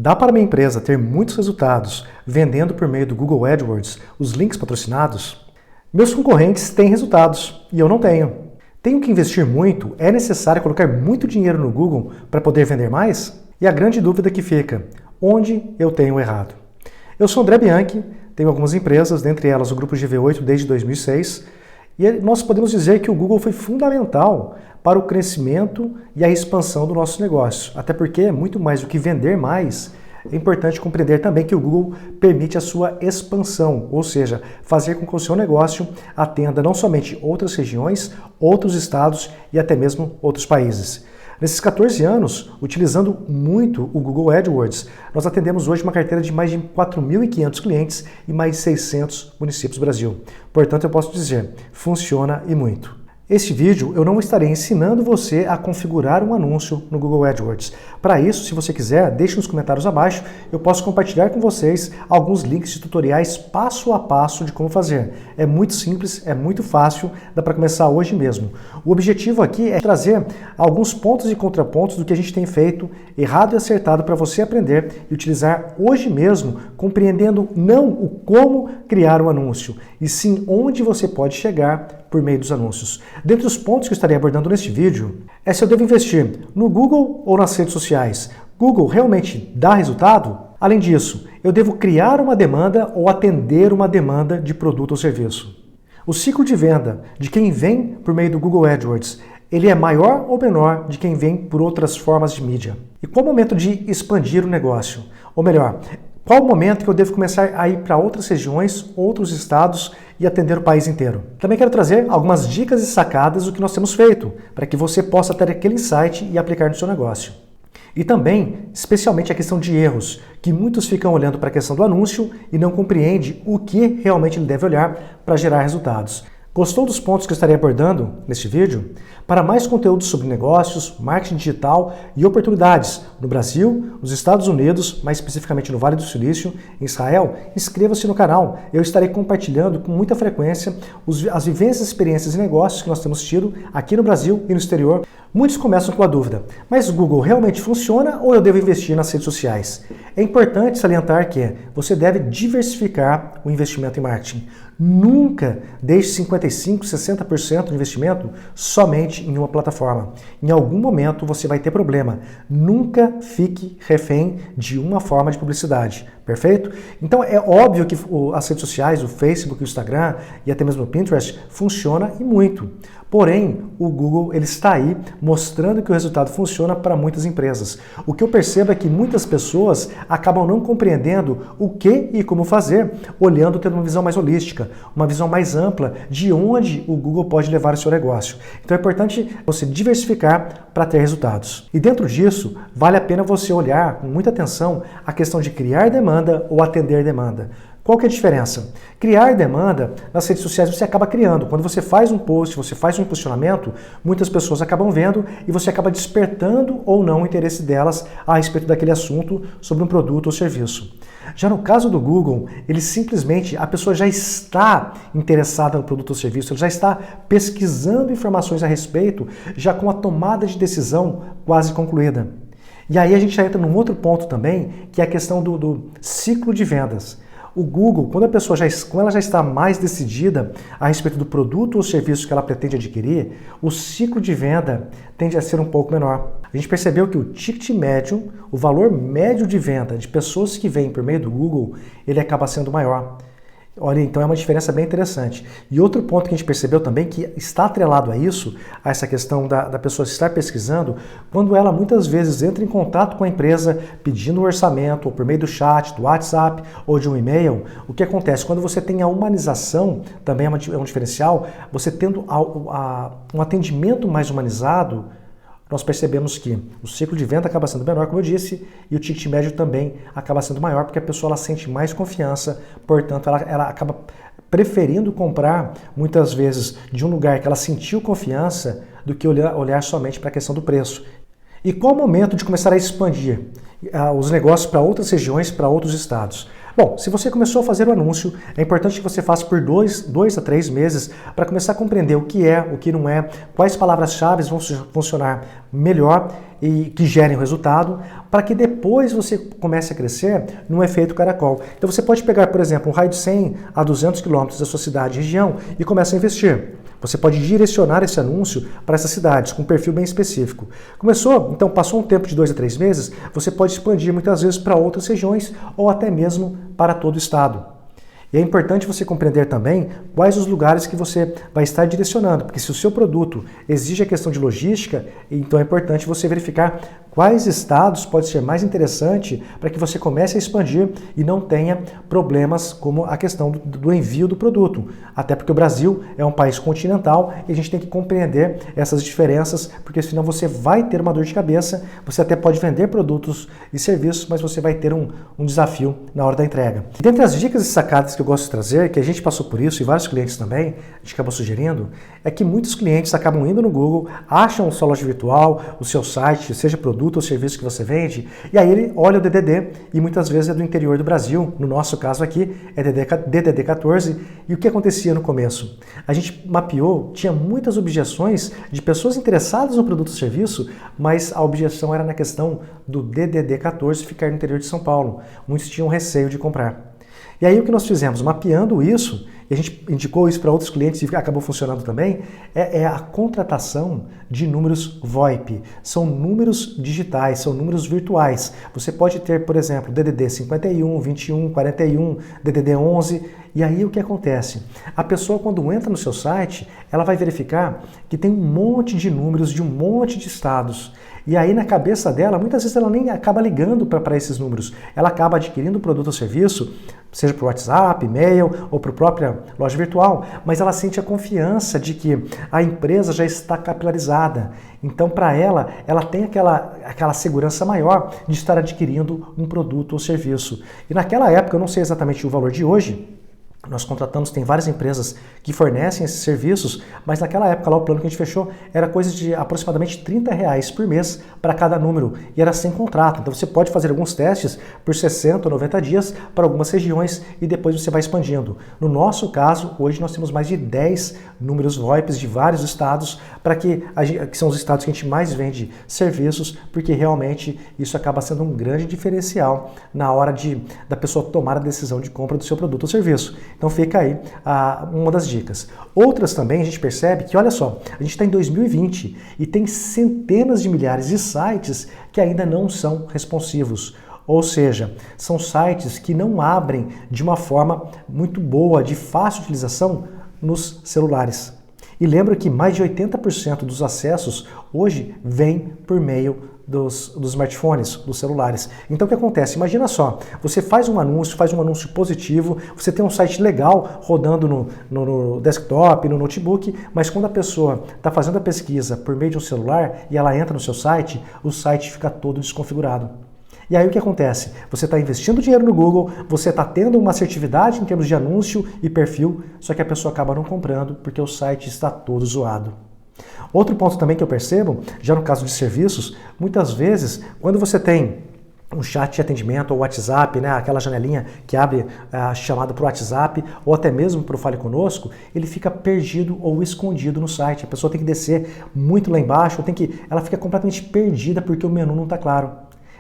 Dá para minha empresa ter muitos resultados vendendo por meio do Google AdWords os links patrocinados? Meus concorrentes têm resultados e eu não tenho. Tenho que investir muito? É necessário colocar muito dinheiro no Google para poder vender mais? E a grande dúvida que fica, onde eu tenho errado? Eu sou André Bianchi, tenho algumas empresas, dentre elas o Grupo GV8 desde 2006, e nós podemos dizer que o Google foi fundamental para o crescimento e a expansão do nosso negócio. Até porque, muito mais do que vender mais, é importante compreender também que o Google permite a sua expansão, ou seja, fazer com que o seu negócio atenda não somente outras regiões, outros estados e até mesmo outros países. Nesses 14 anos, utilizando muito o Google AdWords, nós atendemos hoje uma carteira de mais de 4.500 clientes e mais de 600 municípios do Brasil. Portanto, eu posso dizer, funciona e muito. Este vídeo eu não estarei ensinando você a configurar um anúncio no Google AdWords. Para isso, se você quiser, deixe nos comentários abaixo, eu posso compartilhar com vocês alguns links de tutoriais passo a passo de como fazer. É muito simples, é muito fácil, dá para começar hoje mesmo. O objetivo aqui é trazer alguns pontos e contrapontos do que a gente tem feito errado e acertado para você aprender e utilizar hoje mesmo, compreendendo não o como criar um anúncio, e sim onde você pode chegar por meio dos anúncios. Dentre os pontos que eu estarei abordando neste vídeo, é se eu devo investir no Google ou nas redes sociais. Google realmente dá resultado? Além disso, eu devo criar uma demanda ou atender uma demanda de produto ou serviço. O ciclo de venda de quem vem por meio do Google AdWords, ele é maior ou menor de quem vem por outras formas de mídia? E qual o momento de expandir o negócio? Ou melhor, qual o momento que eu devo começar a ir para outras regiões, outros estados e atender o país inteiro? Também quero trazer algumas dicas e sacadas do que nós temos feito, para que você possa ter aquele insight e aplicar no seu negócio. E também, especialmente a questão de erros, que muitos ficam olhando para a questão do anúncio e não compreendem o que realmente ele deve olhar para gerar resultados. Gostou dos pontos que eu estarei abordando neste vídeo? Para mais conteúdo sobre negócios, marketing digital e oportunidades no Brasil, nos Estados Unidos, mais especificamente no Vale do Silício, em Israel, inscreva-se no canal. Eu estarei compartilhando com muita frequência as vivências, experiências e negócios que nós temos tido aqui no Brasil e no exterior. Muitos começam com a dúvida, mas o Google realmente funciona ou eu devo investir nas redes sociais? É importante salientar que você deve diversificar o investimento em marketing. Nunca deixe 55%, 60% de investimento somente em uma plataforma. Em algum momento você vai ter problema. Nunca fique refém de uma forma de publicidade, perfeito? Então é óbvio que as redes sociais, o Facebook, o Instagram e até mesmo o Pinterest funciona e muito. Porém, o Google ele está aí mostrando que o resultado funciona para muitas empresas. O que eu percebo é que muitas pessoas acabam não compreendendo o que e como fazer, olhando, tendo uma visão mais holística, uma visão mais ampla de onde o Google pode levar o seu negócio. Então é importante você diversificar para ter resultados. E dentro disso, vale a pena você olhar com muita atenção a questão de criar demanda ou atender demanda. Qual que é a diferença? Criar demanda nas redes sociais você acaba criando. Quando você faz um post, você faz um impulsionamento, muitas pessoas acabam vendo e você acaba despertando ou não o interesse delas a respeito daquele assunto sobre um produto ou serviço. Já no caso do Google, ele simplesmente, a pessoa já está interessada no produto ou serviço, ela já está pesquisando informações a respeito, já com a tomada de decisão quase concluída. E aí a gente já entra num outro ponto também, que é a questão do ciclo de vendas. O Google, quando a pessoa ela já está mais decidida a respeito do produto ou serviço que ela pretende adquirir, o ciclo de venda tende a ser um pouco menor. A gente percebeu que o ticket médio, o valor médio de venda de pessoas que vêm por meio do Google, ele acaba sendo maior. Olha, então é uma diferença bem interessante. E outro ponto que a gente percebeu também, que está atrelado a isso, a essa questão da pessoa estar pesquisando, quando ela muitas vezes entra em contato com a empresa pedindo um orçamento, ou por meio do chat, do WhatsApp ou de um e-mail, o que acontece? Quando você tem a humanização, também é um diferencial, você tendo um atendimento mais humanizado, nós percebemos que o ciclo de venda acaba sendo menor, como eu disse, e o ticket médio também acaba sendo maior, porque a pessoa ela sente mais confiança, portanto, ela acaba preferindo comprar, muitas vezes, de um lugar que ela sentiu confiança, do que olhar somente para a questão do preço. E qual o momento de começar a expandir os negócios para outras regiões, para outros estados? Bom, se você começou a fazer o anúncio, é importante que você faça por 2 a 3 meses para começar a compreender o que é, o que não é, quais palavras-chave vão funcionar melhor e que gerem o resultado, para que depois você comece a crescer num efeito caracol. Então você pode pegar, por exemplo, um raio de 100 a 200 quilômetros da sua cidade e região e começa a investir. Você pode direcionar esse anúncio para essas cidades, com um perfil bem específico. Começou, então passou um tempo de 2 a 3 meses, você pode expandir muitas vezes para outras regiões ou até mesmo para todo o estado. E é importante você compreender também quais os lugares que você vai estar direcionando, porque se o seu produto exige a questão de logística, então é importante você verificar quais estados pode ser mais interessante para que você comece a expandir e não tenha problemas como a questão do envio do produto. Até porque o Brasil é um país continental e a gente tem que compreender essas diferenças, porque senão você vai ter uma dor de cabeça, você até pode vender produtos e serviços, mas você vai ter um desafio na hora da entrega. E dentre as dicas e sacadas que eu gosto de trazer, que a gente passou por isso e vários clientes também, a gente acabou sugerindo, é que muitos clientes acabam indo no Google, acham sua loja virtual, o seu site, seja produto ou serviço que você vende, e aí ele olha o DDD e muitas vezes é do interior do Brasil, no nosso caso aqui é DDD 14, e o que acontecia no começo? A gente mapeou, tinha muitas objeções de pessoas interessadas no produto ou serviço, mas a objeção era na questão do DDD 14 ficar no interior de São Paulo. Muitos tinham receio de comprar. E aí o que nós fizemos? Mapeando isso, e a gente indicou isso para outros clientes e acabou funcionando também, é a contratação de números VoIP. São números digitais, são números virtuais. Você pode ter, por exemplo, DDD 51, 21, 41, DDD 11, e aí o que acontece? A pessoa quando entra no seu site, ela vai verificar que tem um monte de números de um monte de estados. E aí na cabeça dela, muitas vezes ela nem acaba ligando para esses números. Ela acaba adquirindo o produto ou serviço, seja por WhatsApp, e-mail ou para a própria loja virtual, mas ela sente a confiança de que a empresa já está capilarizada. Então para ela tem aquela segurança maior de estar adquirindo um produto ou serviço. E naquela época, eu não sei exatamente o valor de hoje, nós contratamos, tem várias empresas que fornecem esses serviços, mas naquela época lá o plano que a gente fechou era coisa de aproximadamente R$30 por mês para cada número e era sem contrato. Então você pode fazer alguns testes por 60 ou 90 dias para algumas regiões e depois você vai expandindo. No nosso caso, hoje nós temos mais de 10 números VoIPs de vários estados, que são os estados que a gente mais vende serviços, porque realmente isso acaba sendo um grande diferencial na hora da pessoa tomar a decisão de compra do seu produto ou serviço. Então fica aí uma das dicas. Outras também a gente percebe que, olha só, a gente está em 2020 e tem centenas de milhares de sites que ainda não são responsivos. Ou seja, são sites que não abrem de uma forma muito boa, de fácil utilização nos celulares. E lembra que mais de 80% dos acessos hoje vem por meio dos smartphones, dos celulares. Então o que acontece? Imagina só, você faz um anúncio positivo, você tem um site legal rodando no desktop, no notebook, mas quando a pessoa está fazendo a pesquisa por meio de um celular e ela entra no seu site, o site fica todo desconfigurado. E aí o que acontece? Você está investindo dinheiro no Google, você está tendo uma assertividade em termos de anúncio e perfil, só que a pessoa acaba não comprando porque o site está todo zoado. Outro ponto também que eu percebo, já no caso de serviços, muitas vezes, quando você tem um chat de atendimento ou WhatsApp, né, aquela janelinha que abre a chamada para o WhatsApp ou até mesmo para o Fale Conosco, ele fica perdido ou escondido no site. A pessoa tem que descer muito lá embaixo, ela fica completamente perdida porque o menu não está claro.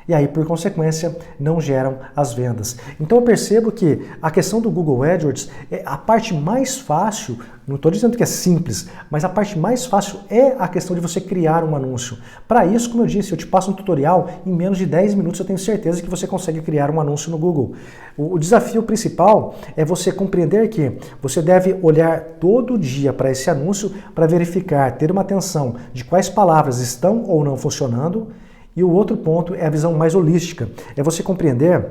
E aí, por consequência, não geram as vendas. Então eu percebo que a questão do Google AdWords é a parte mais fácil, não estou dizendo que é simples, mas a parte mais fácil é a questão de você criar um anúncio. Para isso, como eu disse, eu te passo um tutorial, em menos de 10 minutos eu tenho certeza que você consegue criar um anúncio no Google. O desafio principal é você compreender que você deve olhar todo dia para esse anúncio para verificar, ter uma atenção de quais palavras estão ou não funcionando. E o outro ponto é a visão mais holística, é você compreender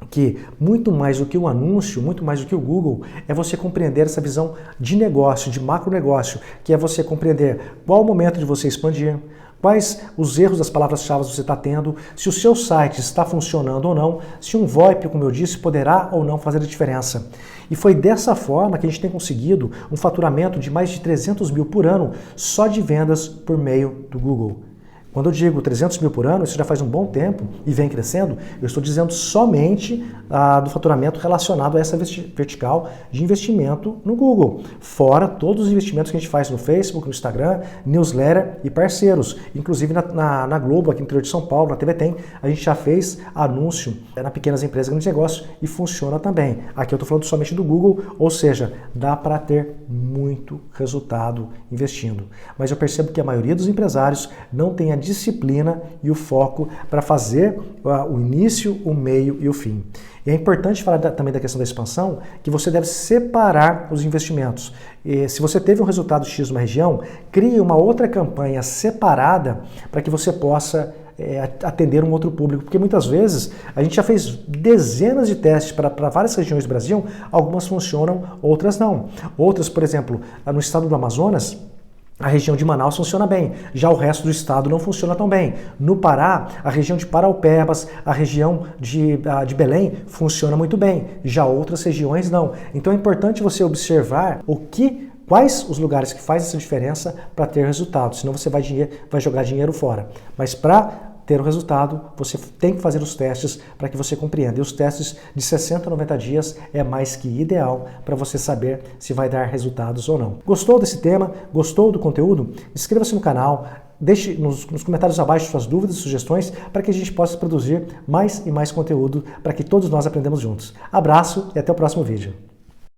que muito mais do que o anúncio, muito mais do que o Google, é você compreender essa visão de negócio, de macronegócio, que é você compreender qual o momento de você expandir, quais os erros das palavras-chave você está tendo, se o seu site está funcionando ou não, se um VoIP, como eu disse, poderá ou não fazer a diferença. E foi dessa forma que a gente tem conseguido um faturamento de mais de 300 mil por ano só de vendas por meio do Google. Quando eu digo 300 mil por ano, isso já faz um bom tempo e vem crescendo, eu estou dizendo somente do faturamento relacionado a essa vertical de investimento no Google. Fora todos os investimentos que a gente faz no Facebook, no Instagram, newsletter e parceiros. Inclusive na Globo, aqui no interior de São Paulo, na TV Tem, a gente já fez anúncio na Pequenas Empresas Grandes Negócios e funciona também. Aqui eu estou falando somente do Google, ou seja, dá para ter muito resultado investindo. Mas eu percebo que a maioria dos empresários não tem a disciplina e o foco para fazer o início, o meio e o fim. E é importante falar também da questão da expansão, que você deve separar os investimentos. E se você teve um resultado X numa região, crie uma outra campanha separada para que você possa atender um outro público, porque muitas vezes a gente já fez dezenas de testes para várias regiões do Brasil, algumas funcionam, outras não. Outras, por exemplo, no estado do Amazonas, a região de Manaus funciona bem, já o resto do estado não funciona tão bem. No Pará, a região de Paraupebas, a região de Belém funciona muito bem, já outras regiões não. Então é importante você observar quais os lugares que fazem essa diferença para ter resultado, senão você vai jogar dinheiro fora. Mas para ter o resultado, você tem que fazer os testes para que você compreenda. E os testes de 60 a 90 dias é mais que ideal para você saber se vai dar resultados ou não. Gostou desse tema? Gostou do conteúdo? Inscreva-se no canal, deixe nos comentários abaixo suas dúvidas e sugestões para que a gente possa produzir mais e mais conteúdo para que todos nós aprendamos juntos. Abraço e até o próximo vídeo.